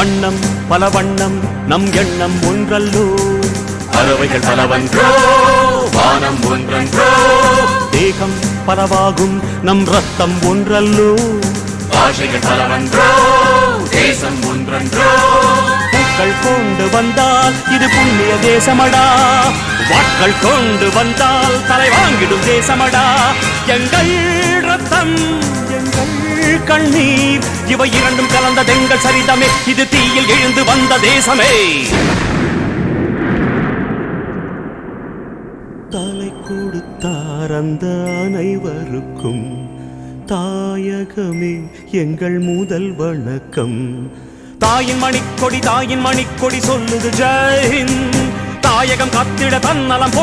வண்ணம் பல வண்ணம் நம் எண்ணம் ஒன்றல்லோ பறவைகள் பலவன்றோ வானம் ஒன்றன்றோ தேகம் பலவாகும் நம் ரத்தம் ஒன்றல்லோ பாஷைகள் பலவன்றோ தேசம் ஒன்றன்றோ பூக்கள் கொண்டு வந்தால் இது புண்ணிய தேசமடா வாட்கள் கொண்டு வந்தால் தலை வாங்கிடும் தேசமடா எங்கள் ரத்தம் எங்கள் கண்ணீர் இவை இரண்டும் கலந்ததெங்கள் சரிதமே இது தீயில் எழுந்து வந்த தேசமே தலை கொடுத்தார் அந்த அனைவருக்கும் தாயகமே எங்கள் முதல் வணக்கம் தாயின் மணிக்கொடி சொல்லுது ஜெய் ஹிந்த் தாயகம் காத்திட தன்னலம்